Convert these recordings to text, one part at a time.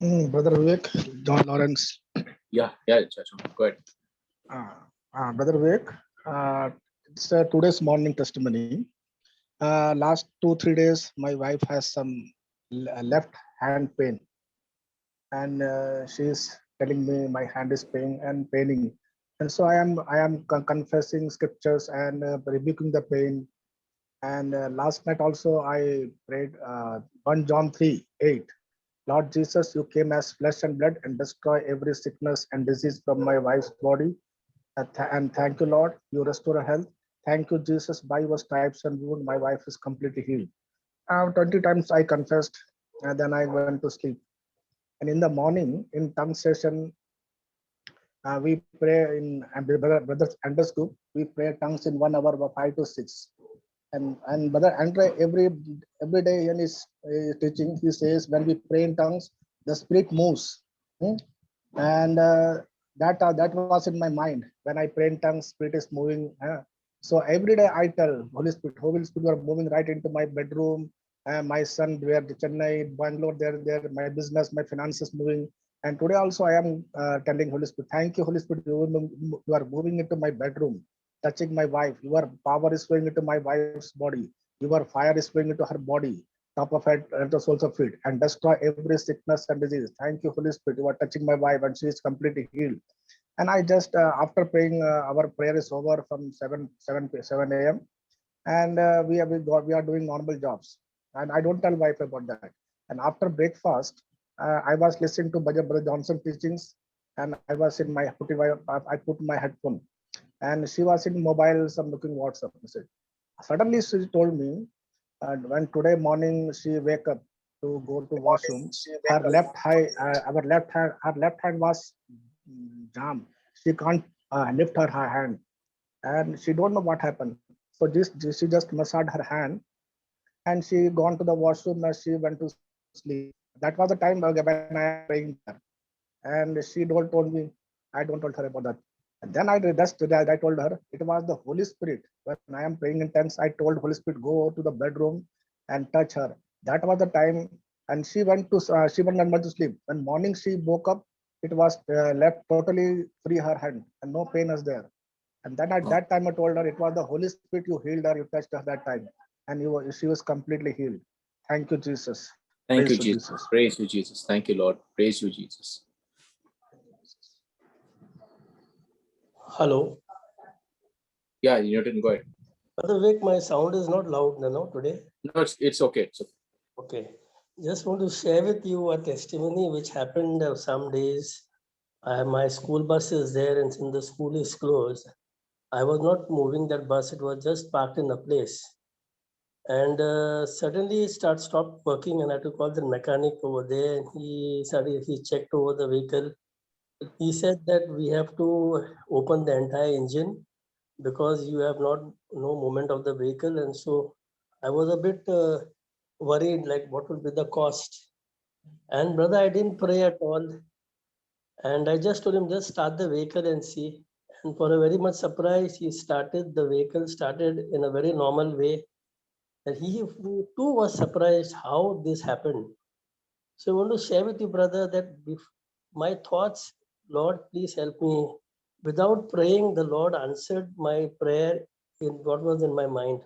Brother Vivek, John Lawrence. Yeah, Chacho. Go ahead. Brother Vivek, it's today's morning testimony. Last 2 3 days, my wife has some left hand pain, and she's telling me my hand is paining, and so I am confessing scriptures and rebuking the pain. And last night also I prayed 1 John 3:8. Lord Jesus, you came as flesh and blood and destroy every sickness and disease from my wife's body. And thank you, Lord, you restore her health. Thank you, Jesus, by your stripes and wound, my wife is completely healed. 20 times I confessed, and then I went to sleep. And in the morning, in tongue session, we pray in Brothers Anders group, we pray tongues in 1 hour, 5 to 6. And Brother Andre, every day in his teaching, he says when we pray in tongues, the spirit moves. Hmm? And that was in my mind when I pray in tongues, spirit is moving. So every day I tell Holy Spirit, you are moving right into my bedroom. My son, where Chennai, Bangalore, there, my business, my finances moving. And today also I am telling Holy Spirit, thank you, Holy Spirit, you are moving into my bedroom, touching my wife. Your power is flowing into my wife's body. Your fire is flowing into her body, top of head and the soles of feet, and destroy every sickness and disease. Thank you, Holy Spirit. You are touching my wife, and she is completely healed. And I just after praying, our prayer is over from 7 a.m. And we are doing normal jobs. And I don't tell wife about that. And after breakfast, I was listening to Brother Johnson teachings, and I was in my I put my headphone, and she was in mobile, some looking WhatsApp message. Suddenly she told me, when today morning she wake up to go to washroom, her left hand was jammed. She can't lift her hand, and she don't know what happened. So she just massaged her hand, and she gone to the washroom as she went to sleep. That was the time when I am praying there, and she don't told me. I don't told her about that. And then I told her it was the Holy Spirit. When I am praying in tongues, I told Holy Spirit go to the bedroom and touch her. That was the time, and she went normal to sleep. When morning she woke up, it was left totally free her hand, and no pain was there. And then at that time I told her it was the Holy Spirit, you healed her, you touched her that time, and she was completely healed. Thank you, Jesus. Thank Praise you, to Jesus. Jesus. Praise you, Jesus. Thank you, Lord. Praise you, Jesus. Hello. Yeah, Newton, go ahead. Brother Vivek, my sound is not loud today. No, it's okay. It's okay. Okay. Just want to share with you a testimony which happened some days. My school bus is there, and since the school is closed, I was not moving that bus. It was just parked in a place. And suddenly it stopped working, and I had to call the mechanic over there. And he checked over the vehicle. He said that we have to open the entire engine because you have no movement of the vehicle. And so I was a bit worried, like what would be the cost. And brother, I didn't pray at all, and I just told him just start the vehicle and see. And for a very much surprise, the vehicle started in a very normal way, and he too was surprised how this happened. So I want to share with you, brother, that my thoughts, Lord, please help me. Without praying, the Lord answered my prayer in what was in my mind.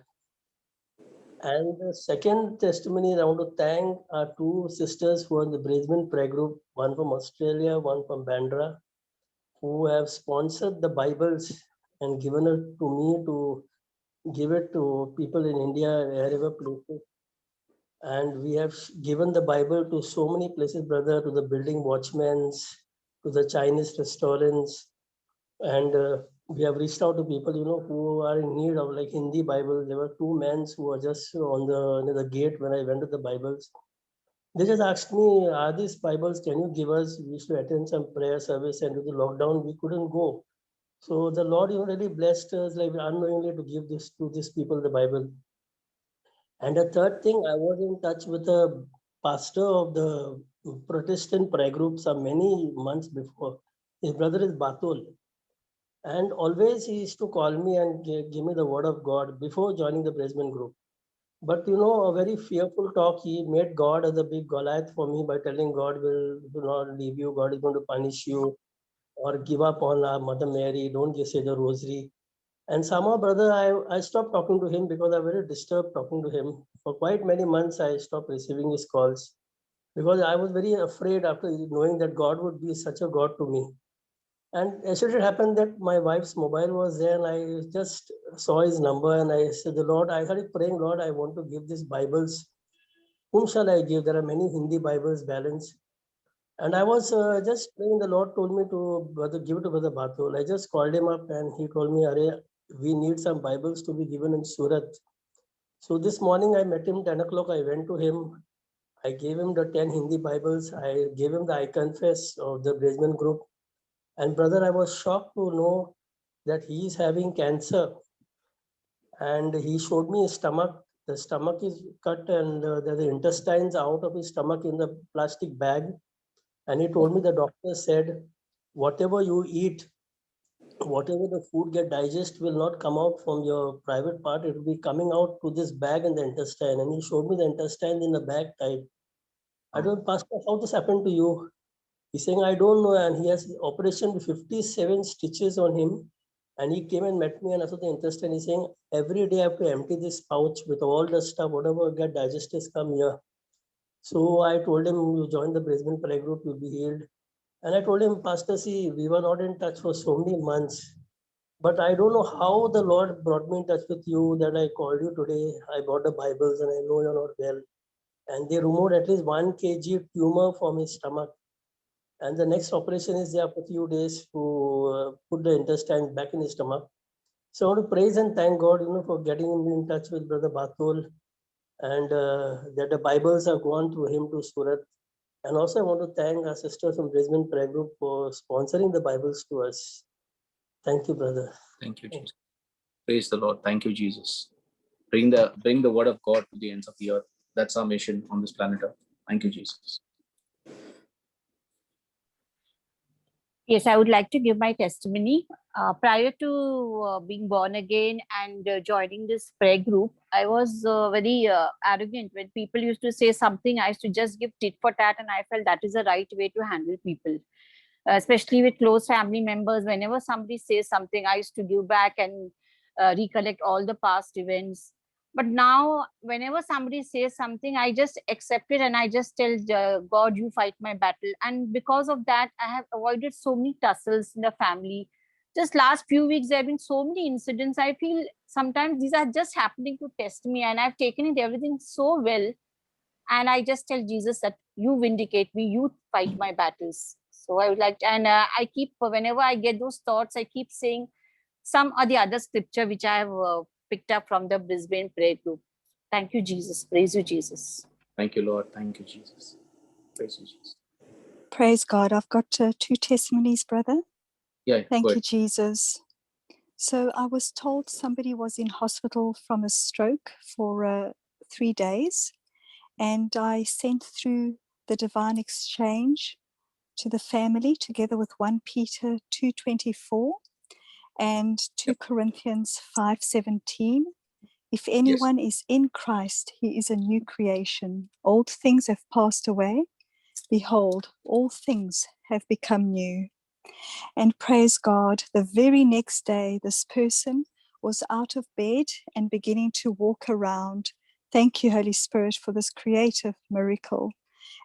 And the second testimony, I want to thank our two sisters who are in the Brisbane prayer group, one from Australia, one from Bandra, who have sponsored the Bibles and given it to me to give it to people in India, wherever places. And we have given the Bible to so many places, brother, to the building watchmen, to the Chinese restaurants, and we have reached out to people, who are in need of like Hindi Bible. There were two men who were just on near the gate when I went to the Bibles. They just asked me, "Are these Bibles? Can you give us? We used to attend some prayer service, and with the lockdown, we couldn't go." So the Lord, really blessed us, like unknowingly, to give this to these people the Bible. And the third thing, I was in touch with a pastor of the Protestant prayer group some many months before. His brother is Batul. And always he used to call me and give me the word of God before joining the Brisbane group. But a very fearful talk. He made God as a big Goliath for me by telling God will do not leave you, God is going to punish you, or give up on our Mother Mary, don't just say the rosary. And somehow, brother, I stopped talking to him because I'm very disturbed talking to him. For quite many months, I stopped receiving his calls because I was very afraid after knowing that God would be such a God to me. And yesterday it happened that my wife's mobile was there and I just saw his number and I said, the Lord, I started praying, Lord, I want to give these Bibles. Whom shall I give? There are many Hindi Bibles balanced. And I was just praying, the Lord told me to give it to Brother Batul. I just called him up and he told me, Are, we need some Bibles to be given in Surat. So this morning I met him 10 o'clock. I went to him. I gave him the 10 Hindi Bibles. I gave him the I Confess of the Brisbane group. And brother, I was shocked to know that he is having cancer. And he showed me his stomach. The stomach is cut and the intestines out of his stomach in the plastic bag. And he told me the doctor said, whatever you eat, whatever the food get digest will not come out from your private part. It will be coming out to this bag in the intestine. And he showed me the intestine in the bag type. I don't, Pastor, how this happened to you? He's saying, I don't know. And he has operation with 57 stitches on him. And he came and met me and I saw the intestine. He's saying, every day I have to empty this pouch with all the stuff, whatever get digested come here. So I told him, you join the Brisbane prayer group, you'll be healed. And I told him, Pastor, see, we were not in touch for so many months. But I don't know how the Lord brought me in touch with you that I called you today. I bought the Bibles and I know you're not well. And they removed at least 1 kg tumor from his stomach. And the next operation is there for a few days to put the intestine back in his stomach. So I want to praise and thank God, for getting me in touch with Brother Batul and that the Bibles are gone through him to Surat. And also I want to thank our sisters from Brisbane Prayer Group for sponsoring the Bibles to us. Thank you, brother. Thank you, Jesus. Praise the Lord. Thank you, Jesus. Bring the word of God to the ends of the earth. That's our mission on this planet Earth. Thank you, Jesus. Yes, I would like to give my testimony. Prior to being born again and joining this prayer group, I was very arrogant. When people used to say something, I used to just give tit for tat, and I felt that is the right way to handle people, especially with close family members. Whenever somebody says something, I used to give back and recollect all the past events. But now, whenever somebody says something, I just accept it and I just tell God, you fight my battle. And because of that, I have avoided so many tussles in the family. Just last few weeks, there have been so many incidents. I feel sometimes these are just happening to test me, and I've taken it everything so well. And I just tell Jesus that you vindicate me, you fight my battles. So I would like to, and I keep, whenever I get those thoughts, I keep saying some or the other scripture which I have picked up from the Brisbane prayer group. Thank you, Jesus. Praise you, Jesus. Thank you, Lord. Thank you, Jesus. Praise you, Jesus. Praise God. I've got 2 testimonies, brother. Yeah, Thank go you, ahead. Jesus. So I was told somebody was in hospital from a stroke for 3 days, and I sent through the divine exchange to the family together with 1 Peter 2:24 and 2 Corinthians 5:17. If anyone is in Christ, he is a new creation. Old things have passed away. Behold, all things have become new. And praise God, the very next day, this person was out of bed and beginning to walk around. Thank you, Holy Spirit, for this creative miracle.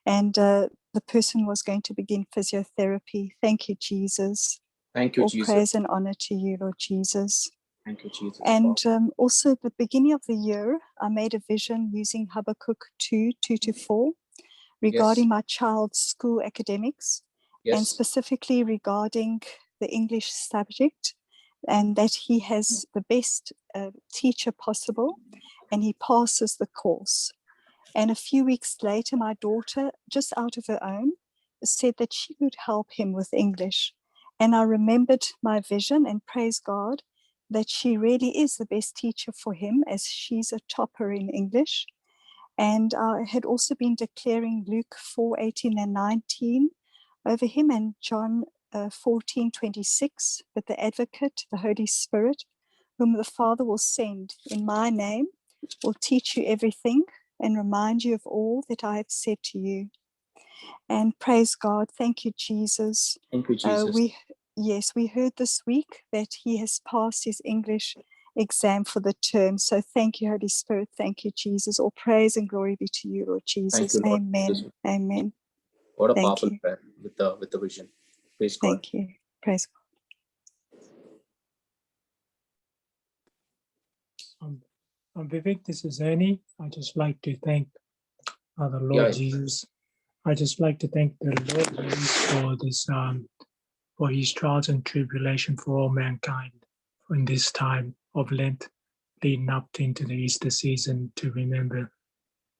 And the person was going to begin physiotherapy. Thank you, Jesus. Thank you, All Jesus. praise and honor to you, Lord Jesus. Thank you, Jesus. And also at the beginning of the year, I made a vision using Habakkuk 2:2-4 regarding my child's school academics, and specifically regarding the English subject, and that he has the best teacher possible and he passes the course. And a few weeks later, my daughter, just out of her own, said that she would help him with English. And I remembered my vision, and praise God that she really is the best teacher for him, as she's a topper in English. And I had also been declaring Luke 4:18 and 19 over him, and John 14:26, but the advocate, the Holy Spirit, whom the Father will send in my name, will teach you everything and remind you of all that I have said to you. And praise God. Thank you, Jesus. Thank you, Jesus. We heard this week that he has passed his English exam for the term. So thank you, Holy Spirit. Thank you, Jesus. All praise and glory be to you, Lord Jesus. Thank you, Lord. Amen. Amen. What a Thank powerful you. prayer with the vision. Praise God. Thank you. Praise God. Vivek, this is Ernie. I just like to thank the Lord Jesus. I just like to thank the Lord Jesus for this, for his trials and tribulation for all mankind in this time of Lent, leading up into the Easter season. To remember,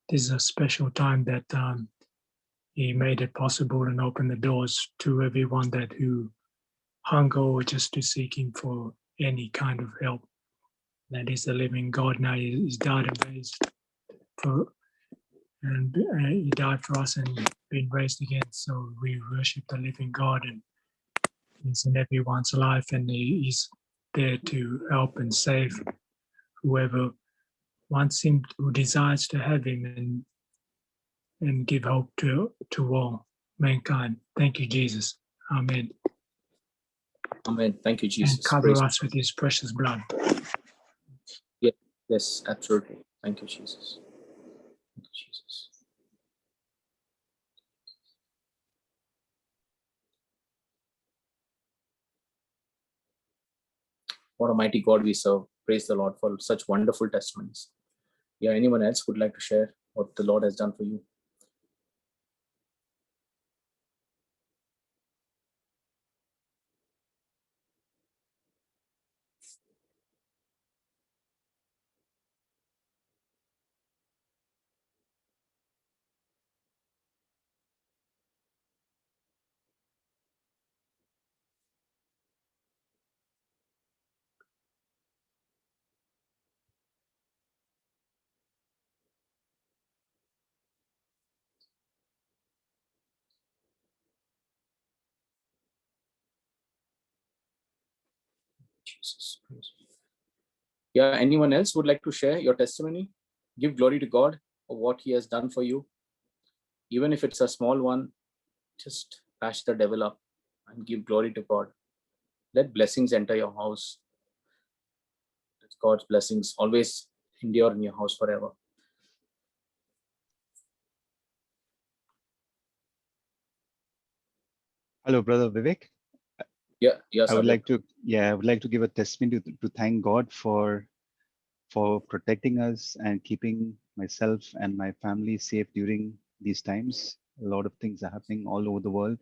this is a special time that he made it possible and opened the doors to everyone that who hunger or just to seek him for any kind of help. That is the living God. Now he's died and raised for, and he died for us and been raised again. So we worship the living God, and he's in everyone's life, and he's there to help and save whoever wants him, who desires to have him, and give hope to all mankind. Thank you, Jesus. Amen. Amen. Thank you, Jesus. And cover us with his precious blood. Yes, absolutely. Thank you, Jesus. Thank you, Jesus. What a mighty God we serve. Praise the Lord for such wonderful testimonies. Yeah, anyone else would like to share what the Lord has done for you? Jesus. Praise you. Yeah, anyone else would like to share your testimony? Give glory to God for what he has done for you. Even if it's a small one, just bash the devil up and give glory to God. Let blessings enter your house. Let God's blessings always endure in your house forever. Hello, Brother Vivek. Yeah, yes. I would like to give a testimony to thank God for protecting us and keeping myself and my family safe during these times. A lot of things are happening all over the world.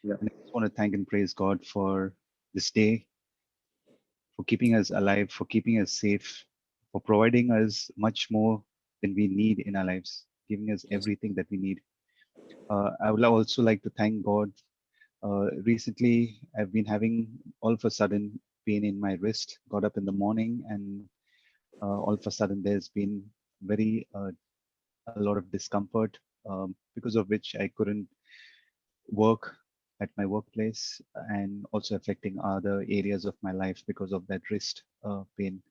Yeah. And I just want to thank and praise God for this day, for keeping us alive, for keeping us safe, for providing us much more than we need in our lives, giving us everything that we need. I would also like to thank God. Recently, I've been having all of a sudden pain in my wrist. Got up in the morning, and all of a sudden there's been a lot of discomfort, because of which I couldn't work at my workplace, and also affecting other areas of my life because of that wrist pain.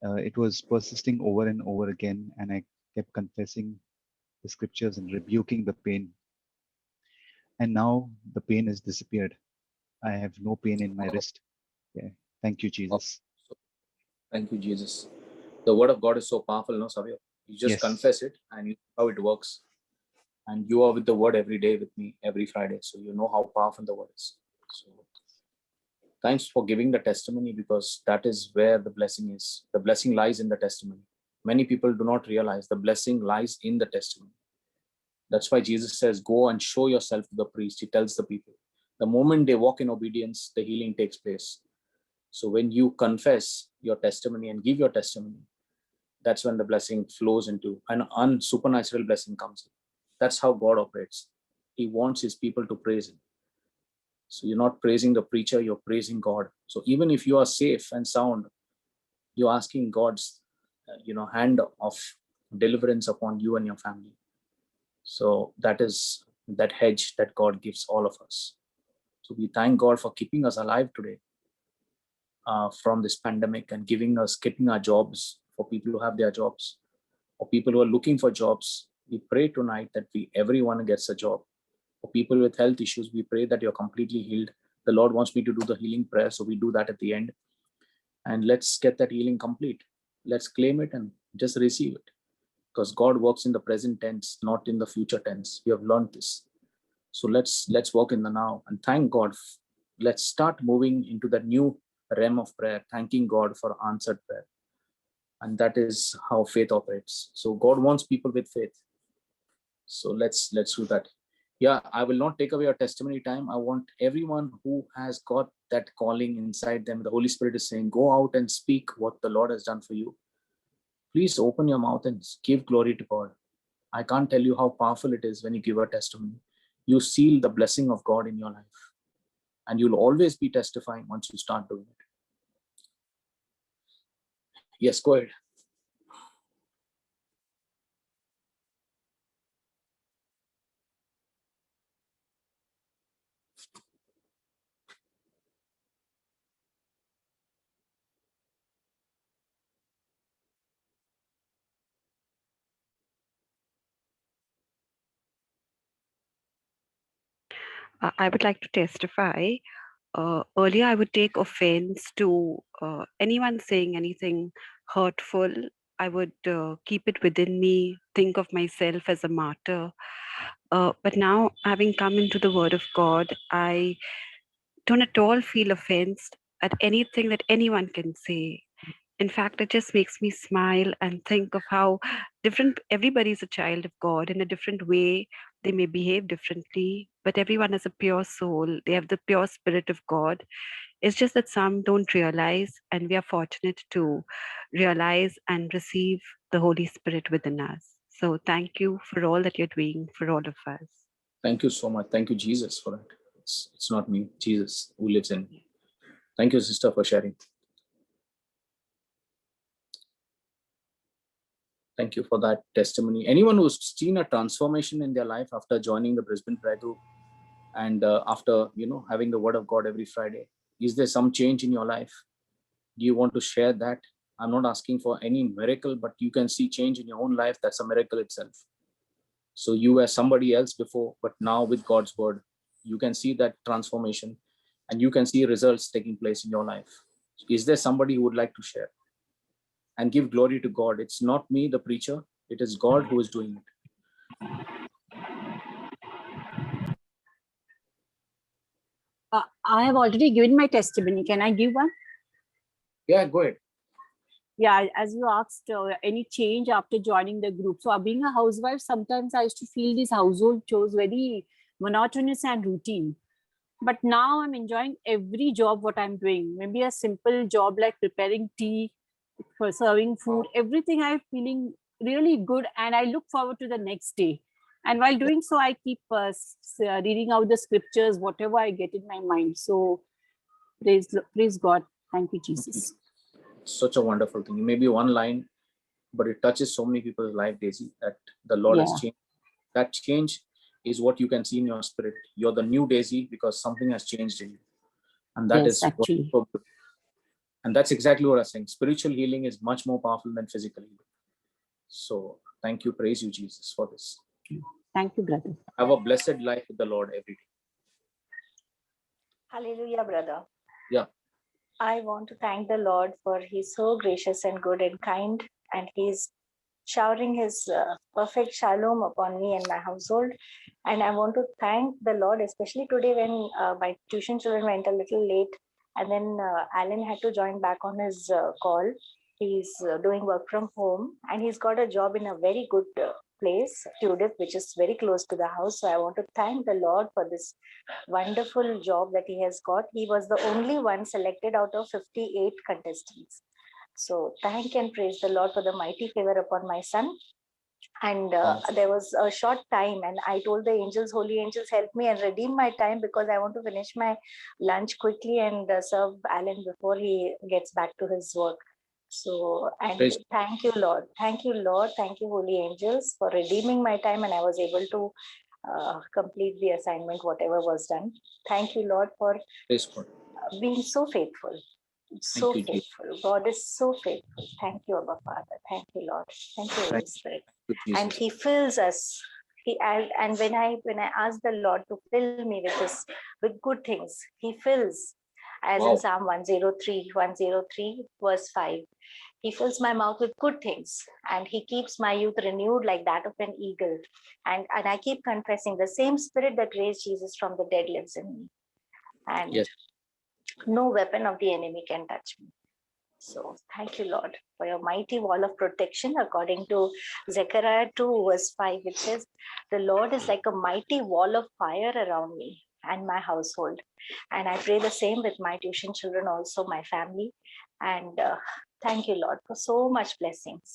It was persisting over and over again, and I kept confessing the scriptures and rebuking the pain. And now the pain has disappeared. I have no pain in my wrist. Yeah. Thank you, Jesus. Thank you, Jesus. The word of God is so powerful, no, Savya? You just Yes. confess it and you know how it works. And you are with the word every day with me, every Friday. So you know how powerful the word is. So thanks for giving the testimony, because that is where the blessing is. The blessing lies in the testimony. Many people do not realize the blessing lies in the testimony. That's why Jesus says, go and show yourself to the priest. He tells the people. The moment they walk in obedience, the healing takes place. So when you confess your testimony and give your testimony, that's when the blessing flows into an supernatural blessing comes in. That's how God operates. He wants his people to praise him. So you're not praising the preacher, you're praising God. So even if you are safe and sound, you're asking God's hand of deliverance upon you and your family. So that is that hedge that God gives all of us. So we thank God for keeping us alive today from this pandemic, and keeping our jobs for people who have their jobs. or people who are looking for jobs, we pray tonight that everyone gets a job. For people with health issues, we pray that you're completely healed. The Lord wants me to do the healing prayer, so we do that at the end. And let's get that healing complete. Let's claim it and just receive it. Because God works in the present tense, not in the future tense. We have learned this. So let's work in the now and thank God. Let's start moving into that new realm of prayer, thanking God for answered prayer. And that is how faith operates. So God wants people with faith. So let's do that. Yeah, I will not take away your testimony time. I want everyone who has got that calling inside them. The Holy Spirit is saying, go out and speak what the Lord has done for you. Please open your mouth and give glory to God. I can't tell you how powerful it is when you give a testimony. You seal the blessing of God in your life. And you'll always be testifying once you start doing it. Yes, go ahead. I would like to testify. Earlier, I would take offense to anyone saying anything hurtful. I would keep it within me, think of myself as a martyr. But now, having come into the Word of God, I don't at all feel offense at anything that anyone can say. In fact, it just makes me smile and think of how different everybody's a child of God in a different way. They may behave differently, but everyone has a pure soul. They have the pure spirit of God. It's just that some don't realize, and we are fortunate to realize and receive the Holy Spirit within us. So thank you for all that you're doing for all of us. Thank you so much. Thank you, Jesus, for it. It's not me, Jesus who lives in me. Thank you, sister, for sharing. Thank you for that testimony. Anyone who's seen a transformation in their life after joining the Brisbane Prayer Group and after having the Word of God every Friday, is there some change in your life? Do you want to share that? I'm not asking for any miracle, but you can see change in your own life. That's a miracle itself. So you were somebody else before, but now with God's Word, you can see that transformation and you can see results taking place in your life. Is there somebody who would like to share and give glory to God? It's not me, the preacher. It is God who is doing it. I have already given my testimony. Can I give one? Yeah, go ahead. Yeah, as you asked, any change after joining the group. So being a housewife, sometimes I used to feel these household chores very monotonous and routine. But now I'm enjoying every job what I'm doing. Maybe a simple job like preparing tea, for serving food, everything I'm feeling really good, and I look forward to the next day. And while doing so, I keep reading out the scriptures, whatever I get in my mind. So praise God. Thank you, Jesus. Such a wonderful thing. It may be one line, but it touches so many people's life, Daisy, that the Lord has changed. That change is what you can see in your spirit. You're the new Daisy because something has changed in you. And that is actually. And that's exactly what I'm saying. Spiritual healing is much more powerful than physical healing. So thank you, praise you, Jesus, for this. Thank you, brother. Have a blessed life with the Lord every day. Hallelujah, brother. Yeah. I want to thank the Lord for He's so gracious and good and kind, and He's showering His perfect shalom upon me and my household. And I want to thank the Lord, especially today when my tuition children went a little late, and then Alan had to join back on his call. He's doing work from home, and he's got a job in a very good place, Judith, which is very close to the house. So I want to thank the Lord for this wonderful job that he has got. He was the only one selected out of 58 contestants. So thank and praise the Lord for the mighty favor upon my son. And there was a short time, and I told the angels, holy angels, help me and redeem my time, because I want to finish my lunch quickly and serve Alan before he gets back to his work. So, and thank you, Lord. Thank you, Lord. Thank you, holy angels, for redeeming my time, and I was able to complete the assignment, whatever was done. Thank you, Lord, for being so faithful. So you, Jesus. faithful. God is so faithful. Thank you, Abba Father. Thank you, Lord. Thank you, Holy Thank Spirit. you, And Jesus. He fills us. And when I ask the Lord to fill me with good things, He fills. As in Wow. Psalm 103, verse 5. He fills my mouth with good things, and He keeps my youth renewed like that of an eagle. And I keep confessing the same Spirit that raised Jesus from the dead lives in me. And Yes. no weapon of the enemy can touch me. So thank you, Lord, for your mighty wall of protection, according to Zechariah 2, verse 5, which says, the Lord is like a mighty wall of fire around me and my household. And I pray the same with my tuition children, also my family. And thank you, Lord, for so much blessings,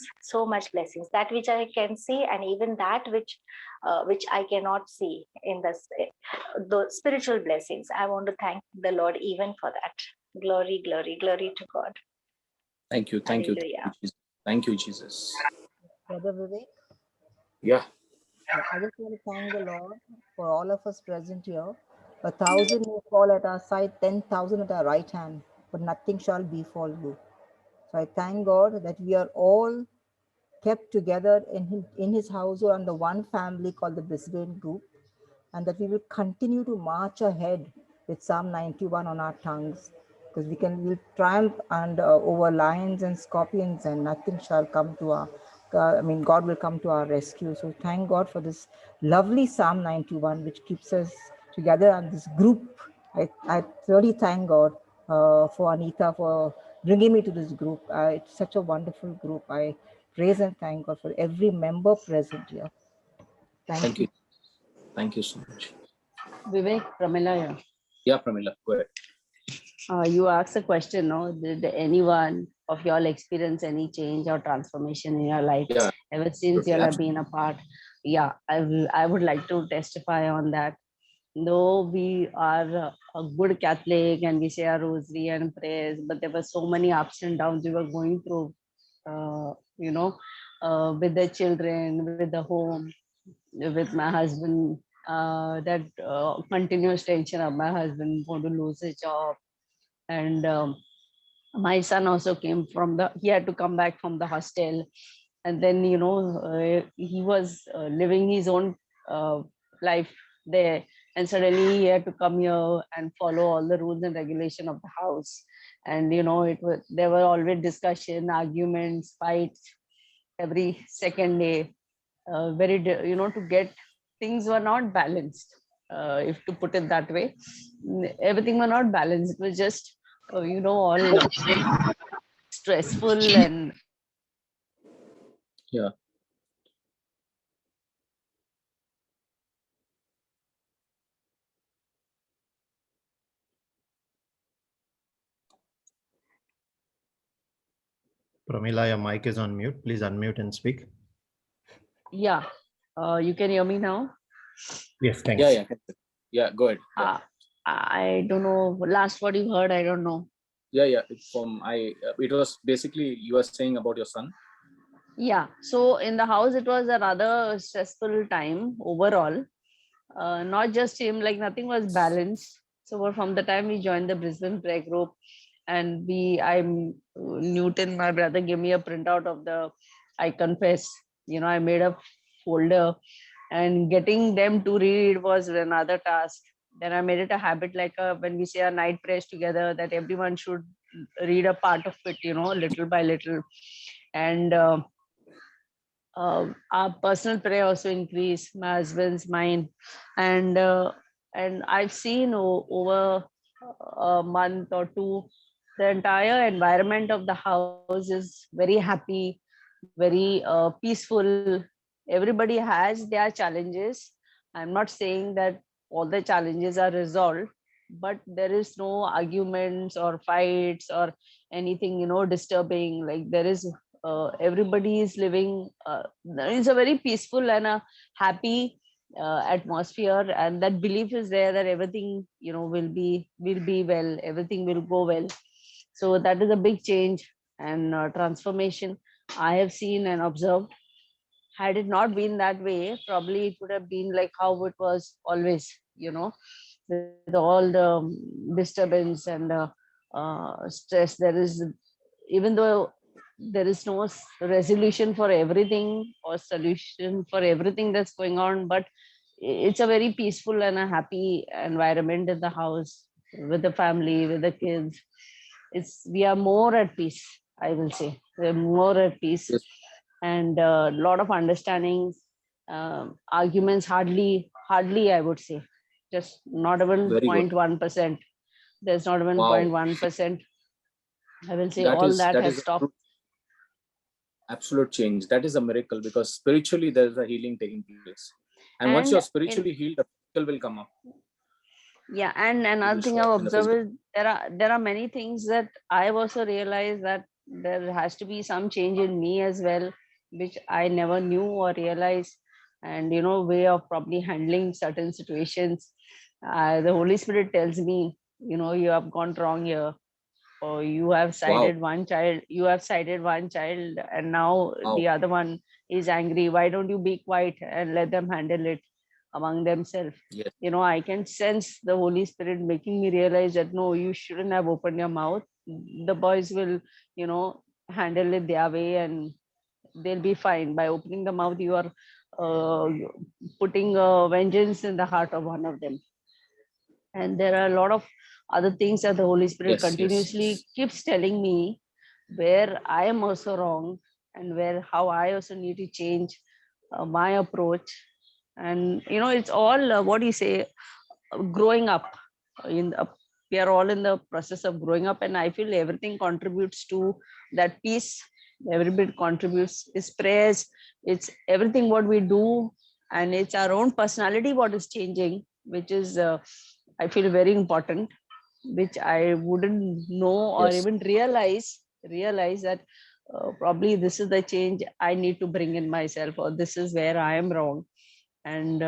that which I can see, and even that which I cannot see in the spiritual blessings. I want to thank the Lord even for that. Glory, glory, glory to God. Thank you. Thank you. Hallelujah. Jesus. Thank you, Jesus. Brother Vivek, Yeah. I just want to thank the Lord for all of us present here. 1,000 may fall at our side, 10,000 at our right hand, but nothing shall befall you. So I thank God that we are all kept together in his household under one family called the Brisbane Group, and that we will continue to march ahead with Psalm 91 on our tongues, because we'll triumph and over lions and scorpions, and nothing shall come to our God will come to our rescue. So thank God for this lovely Psalm 91, which keeps us together and this group. I really thank God for Anita for bringing me to this group. It's such a wonderful group. I praise and thank God for every member present here. Thank you. Thank you so much. Vivek, Pramila here. Yeah, Pramila, go ahead. You asked a question, no? Did anyone of y'all experience any change or transformation in your life ever since y'all have been apart? Yeah, I would like to testify on that. Though we are a good Catholic and we say our rosary and prayers, but there were so many ups and downs we were going through, with the children, with the home, with my husband, that continuous tension of my husband going to lose his job. And my son also he had to come back from the hostel. And then, he was living his own life there. And suddenly he had to come here and follow all the rules and regulation of the house. And, there were always discussion, arguments, fights every second day. To get things were not balanced, if to put it that way. Everything were not balanced. It was just, all stressful and yeah. Pramila, your mic is on mute. Please unmute and speak. Yeah. You can hear me now? Yes, thanks. Yeah, go ahead. I don't know. Last what you heard, I don't know. Yeah. It was basically you were saying about your son. Yeah. So in the house, it was a rather stressful time overall. Not just him, like nothing was balanced. So from the time we joined the Brisbane Prayer Group, and Newton, my brother, gave me a printout of the I Confess. I made a folder, and getting them to read was another task. Then I made it a habit, like when we say a night prayers together, that everyone should read a part of it, little by little. And our personal prayer also increased, my husband's, mine. And I've seen over a month or two, the entire environment of the house is very happy, very peaceful. Everybody has their challenges. I'm not saying that all the challenges are resolved, but there is no arguments or fights or anything, disturbing. Like there is, everybody is living, it's a very peaceful and a happy atmosphere, and that belief is there that everything, will be well, everything will go well. So that is a big change and transformation I have seen and observed. Had it not been that way, probably it would have been like how it was always, with all the disturbance and stress. There is, even though there is no resolution for everything or solution for everything that's going on, but it's a very peaceful and a happy environment in the house with the family, with the kids. We are more at peace, I will say. We're more at peace, Yes. and a lot of understanding. Arguments hardly, I would say, just not even Very good. 0.1%. There's not even Wow. 0.1%. I will say That all is that that has is stopped. absolute change. That is a miracle, because spiritually there is a healing taking place. And once And you're spiritually healed, the physical will come up. yeah, and It another will thing show I've up in the observed physical. is there are many things that I've also realized that there has to be some change in me as well, which I never knew or realized. And way of probably handling certain situations. The Holy Spirit tells me, you have gone wrong here, or you have Wow. cited one child, and now Wow. the other one is angry. Why don't you be quiet and let them handle it among themselves? Yes. I can sense the Holy Spirit making me realize that no, you shouldn't have opened your mouth. The boys will, handle it their way, and they'll be fine. By opening the mouth, you are putting vengeance in the heart of one of them. And there are a lot of other things that the Holy Spirit Yes. continuously Yes. keeps telling me, where I am also wrong, and how I also need to change my approach. And it's all what do you say, growing up. We are all in the process of growing up, and I feel everything contributes to that peace. Every bit contributes. It's prayers, it's everything what we do, and it's our own personality what is changing, which is I feel very important, which I wouldn't know or Yes. even realize that probably this is the change I need to bring in myself, or this is where I am wrong. And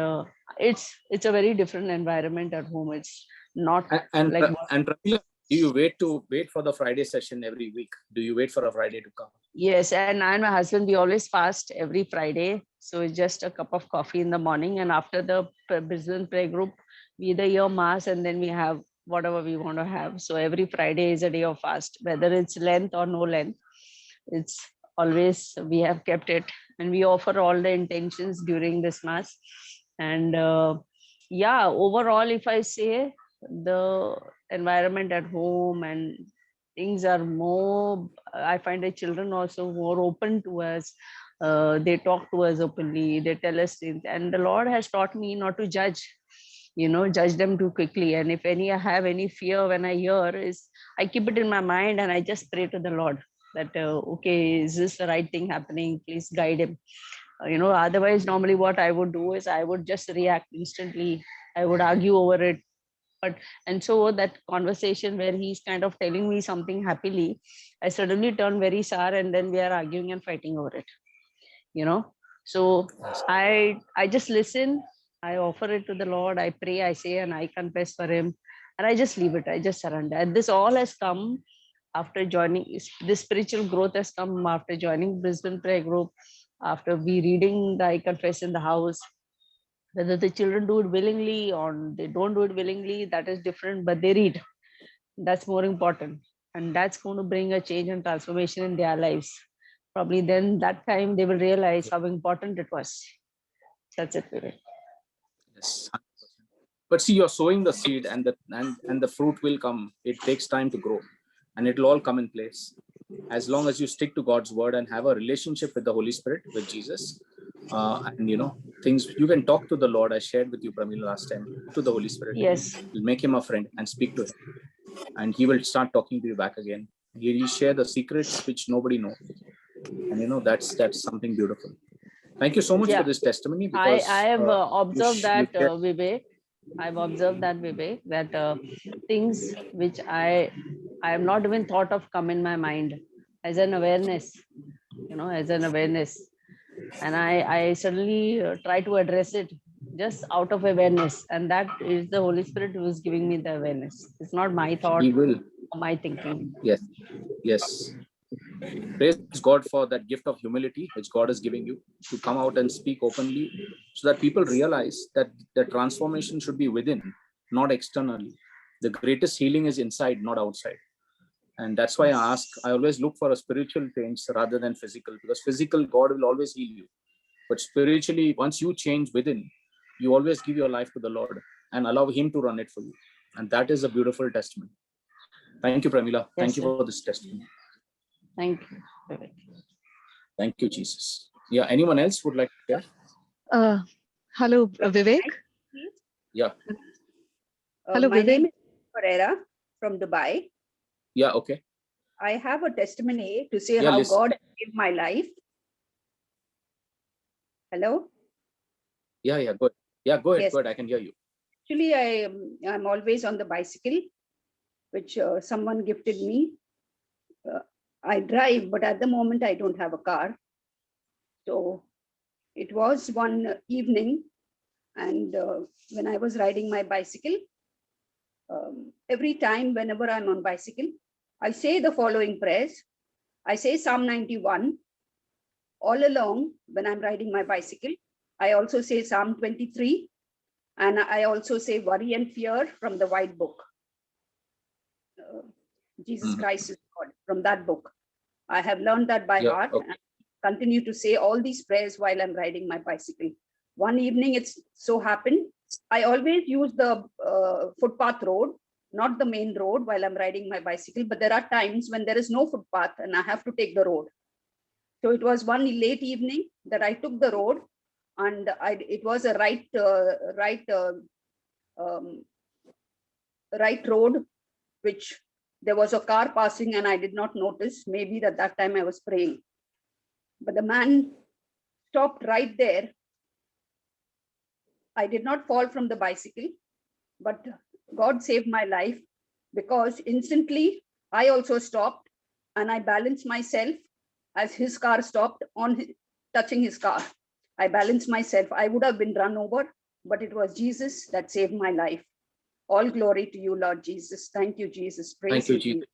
it's a very different environment at home. It's not And like Pramila, do you wait for the Friday session every week? Do you wait for a Friday to come? yes, and I and my husband, we always fast every Friday. So it's just a cup of coffee in the morning, and after the Brisbane prayer group, we either hear mass and then we have whatever we want to have. So every Friday is a day of fast, whether it's length or no length. It's always we have kept it, and we offer all the intentions during this mass. And yeah, overall, if I say, the environment at home and things are more, I find the children also more open to us. They talk to us openly, they tell us things, and the Lord has taught me not to judge them too quickly. And if I have any fear when I hear, is I keep it in my mind and I just pray to the Lord that okay, is this the right thing happening? Please guide him. Otherwise normally what I would do is I would just react instantly. I would argue over it. And so that conversation where he's kind of telling me something happily, I suddenly turn very sour, and then we are arguing and fighting over it. So I just listen. I offer it to the Lord. I pray, I say, and I confess for him, and I just leave it. I just surrender. And this all has come after joining. This spiritual growth has come after joining Brisbane Prayer Group, after we reading the I Confess in the house. Whether the children do it willingly or they don't do it willingly, that is different, but they read. That's more important. And that's going to bring a change and transformation in their lives. Probably then that time they will realize how important it was. That's it, Vivek. Yes. 100%. But see, you're sowing the seed, and the fruit will come. It takes time to grow, and it'll all come in place. As long as you stick to God's word and have a relationship with the Holy Spirit, with Jesus, and things you can talk to the Lord. I shared with you, Pramila, last time, to the Holy Spirit. Yes. You'll make him a friend and speak to him, and he will start talking to you back again. He'll share the secrets which nobody knows, and that's something beautiful. Thank you so much for this testimony. Because I have observed that, shared. Vivek. I've observed that, Vivek, that things which I have not even thought of come in my mind as an awareness, as an awareness. And I suddenly try to address it just out of awareness. And that is the Holy Spirit who is giving me the awareness. It's not my thought, He will. or my thinking. Yes. Praise God for that gift of humility which God is giving you to come out and speak openly, so that people realize that the transformation should be within, not externally. The greatest healing is inside, not outside. And that's why I always look for a spiritual change rather than physical, because physical, God will always heal you. But spiritually, once you change within, you always give your life to the Lord and allow Him to run it for you. And that is a beautiful testimony. Thank you, Pramila. Thank you for this testimony. Thank you, Vivek. Thank you, Jesus. Yeah, anyone else would like to share? Hello, Vivek. Yeah. Hello, my Vivek. name is Pereira from Dubai. Yeah, okay. I have a testimony to say Yeah, how listen. God saved my life. Hello? Yeah, good. Yeah, go ahead. Yes. Go ahead. I can hear you. Actually, I'm always on the bicycle, which someone gifted me. I drive, but at the moment I don't have a car. So it was one evening, and when I was riding my bicycle, every time whenever I'm on bicycle, I say the following prayers. I say Psalm 91 all along when I'm riding my bicycle. I also say Psalm 23, and I also say Worry and Fear from the White Book. Jesus Christ is God, from that book. I have learned that by heart, and continue to say all these prayers while I'm riding my bicycle. One evening, it's so happened, I always use the footpath road, not the main road while I'm riding my bicycle, but there are times when there is no footpath and I have to take the road. So it was one late evening that I took the road, and it was a right road, which there was a car passing and I did not notice. Maybe at that time I was praying. But the man stopped right there. I did not fall from the bicycle, but God saved my life, because instantly I also stopped and I balanced myself as his car stopped on touching his car. I balanced myself. I would have been run over, but it was Jesus that saved my life. All glory to you, Lord Jesus. Thank you, Jesus. Praise Thank you, Jesus.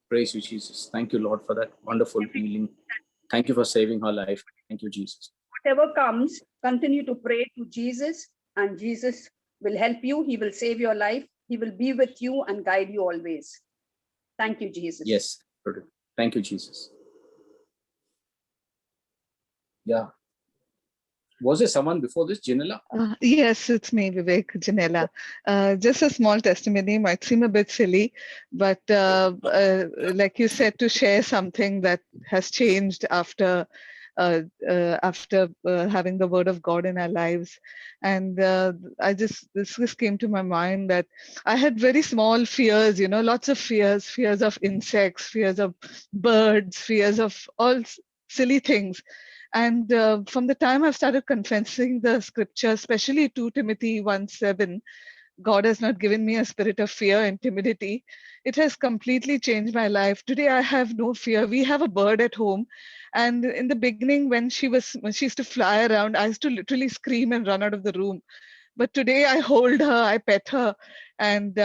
Praise you, Jesus. Thank you, Lord, for that wonderful healing. Thank you for saving her life. Thank you, Jesus. Whatever comes, continue to pray to Jesus, and Jesus will help you. He will save your life. He will be with you and guide you always. Thank you, Jesus. Yes. Thank you, Jesus. Yeah. Was there someone before this, Janella? Yes, it's me, Vivek, Janella. Just a small testimony, might seem a bit silly, but like you said, to share something that has changed after having the word of God in our lives. And this came to my mind that I had very small fears, lots of fears of insects, fears of birds, fears of all silly things. And from the time I've started confessing the scripture, especially 2 Timothy 1:7, God has not given me a spirit of fear and timidity. It has completely changed my life. Today, I have no fear. We have a bird at home. And in the beginning, when she used to fly around, I used to literally scream and run out of the room. But today I hold her, I pet her, and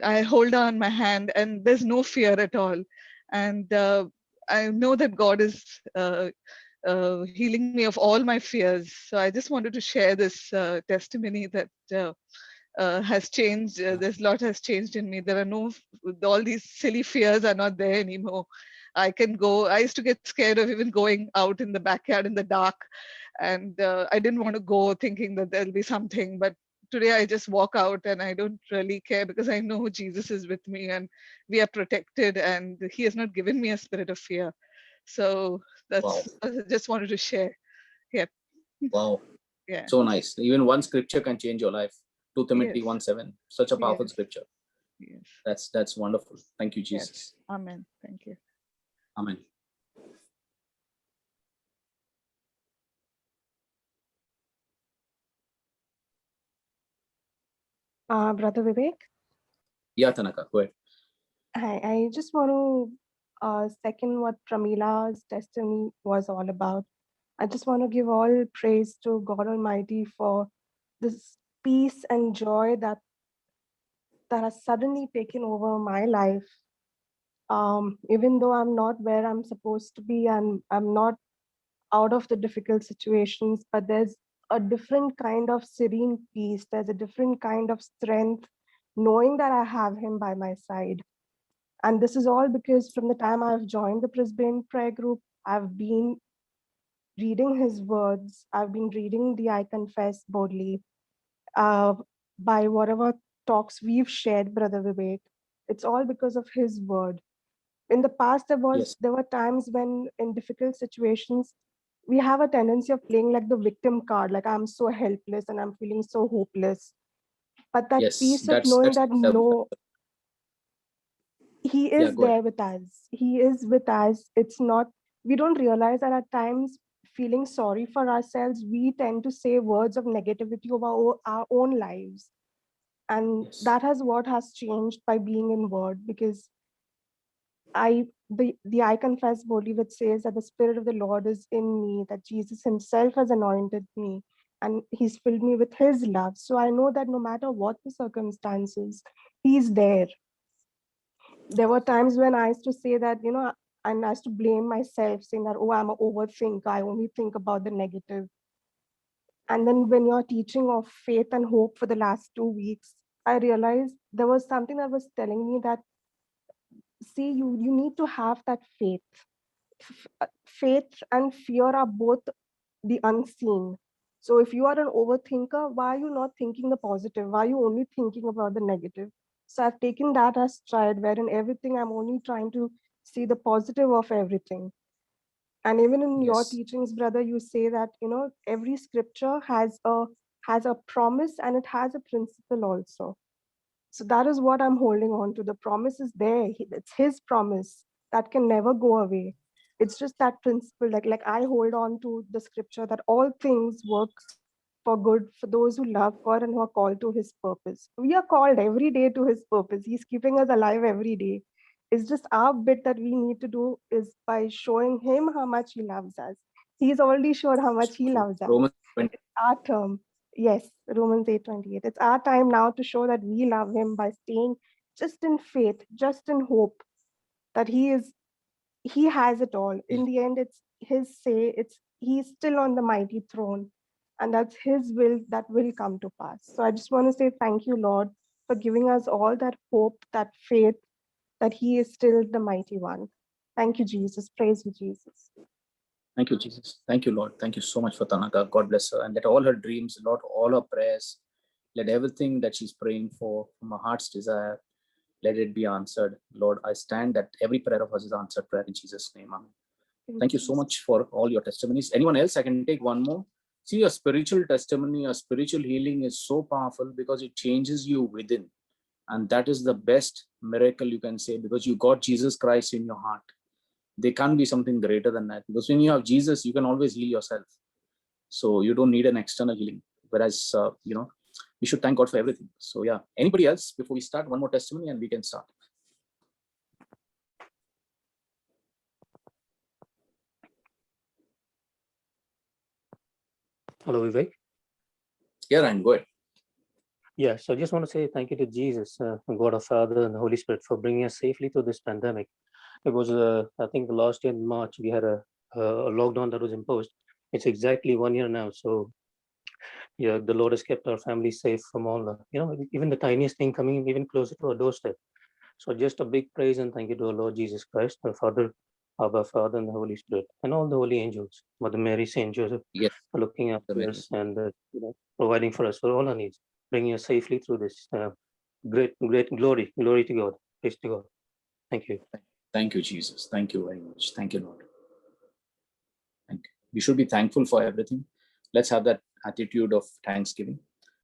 I hold her on my hand, and there's no fear at all. And I know that God is healing me of all my fears. So I just wanted to share this testimony that has changed. There's a lot has changed in me. There are all these silly fears are not there anymore. I can go. I used to get scared of even going out in the backyard in the dark, and I didn't want to go thinking that there'll be something. But today I just walk out and I don't really care, because I know Jesus is with me and we are protected, and He has not given me a spirit of fear. So that's I just wanted to share. Yeah. Wow. Yeah. So nice. Even one scripture can change your life. 2 Timothy 1:7. Such a powerful scripture. Yes. That's wonderful. Thank you, Jesus. Yes. Amen. Thank you. Amen. Brother Vivek? Yeah, Tanaka, go ahead. I just want to second what Pramila's testimony was all about. I just want to give all praise to God Almighty for this peace and joy that has suddenly taken over my life. Even though I'm not where I'm supposed to be, and I'm not out of the difficult situations, but there's a different kind of serene peace. There's a different kind of strength, knowing that I have Him by my side. And this is all because from the time I've joined the Presbyterian prayer group, I've been reading his words. I've been reading the I Confess boldly by whatever talks we've shared, Brother Vivek. It's all because of his word. In the past, there were times when in difficult situations, we have a tendency of playing like the victim card, like I'm so helpless and I'm feeling so hopeless. But that peace of knowing that no, he is there with us. He is with us. It's not, we don't realize that at times feeling sorry for ourselves, we tend to say words of negativity over our own lives. And that has what has changed by being in word, because the I Confess boldly, which says that the Spirit of the Lord is in me, that Jesus himself has anointed me and he's filled me with his love. So I know that no matter what the circumstances, he's there. There were times when I used to say that, and I used to blame myself, saying that, oh, I'm an overthinker. I only think about the negative. And then when you're teaching of faith and hope for the last 2 weeks, I realized there was something that was telling me that, see, you need to have that faith. Faith and fear are both the unseen. So if you are an overthinker, why are you not thinking the positive? Why are you only thinking about the negative? So I've taken that as stride, wherein everything I'm only trying to see the positive of everything. And even in your teachings, brother, you say that, every scripture has a promise and it has a principle also. So that is what I'm holding on to. The promise is there. It's his promise that can never go away. It's just that principle, like I hold on to the scripture that all things work for good for those who love God and who are called to his purpose. We are called every day to his purpose. He's keeping us alive every day. It's just our bit that we need to do is by showing him how much he loves us. He's already showed how much he loves us. It's our term. Yes, Romans 8:28. It's our time now to show that we love him by staying just in faith, just in hope that he has it all. In the end, it's his say, he's still on the mighty throne, and that's his will that will come to pass. So I just want to say thank you, Lord, for giving us all that hope, that faith, that he is still the mighty one. Thank you, Jesus. Praise you, Jesus. Thank you, Jesus. Thank you, Lord. Thank you so much for Tanaka. God bless her. And let all her dreams, Lord, all her prayers, let everything that she's praying for, from her heart's desire, let it be answered. Lord, I stand that every prayer of hers is answered prayer in Jesus' name. Amen. Thank you so much for all your testimonies. Anyone else? I can take one more. See, a spiritual testimony, a spiritual healing is so powerful because it changes you within. And that is the best miracle you can say, because you got Jesus Christ in your heart. There can't be something greater than that, because when you have Jesus, you can always heal yourself. So you don't need an external healing. Whereas, we should thank God for everything. So yeah, anybody else before we start? One more testimony and we can start. Hello, Vivek. Yeah, Ryan, go ahead. Yeah, so I just want to say thank you to Jesus, God our Father and the Holy Spirit for bringing us safely through this pandemic. It was, I think the last year in March, we had a lockdown that was imposed. It's exactly 1 year now. So yeah, the Lord has kept our family safe from all, even the tiniest thing coming even closer to our doorstep. So just a big praise and thank you to our Lord Jesus Christ, our Father, Abba Father, and the Holy Spirit, and all the holy angels, Mother Mary, Saint Joseph, for looking after us and providing for us for all our needs, bringing us safely through this great glory to God. Praise to God. Thank you. Thank you, Jesus. Thank you very much. Thank you, Lord. Thank you. We should be thankful for everything. Let's have that attitude of thanksgiving.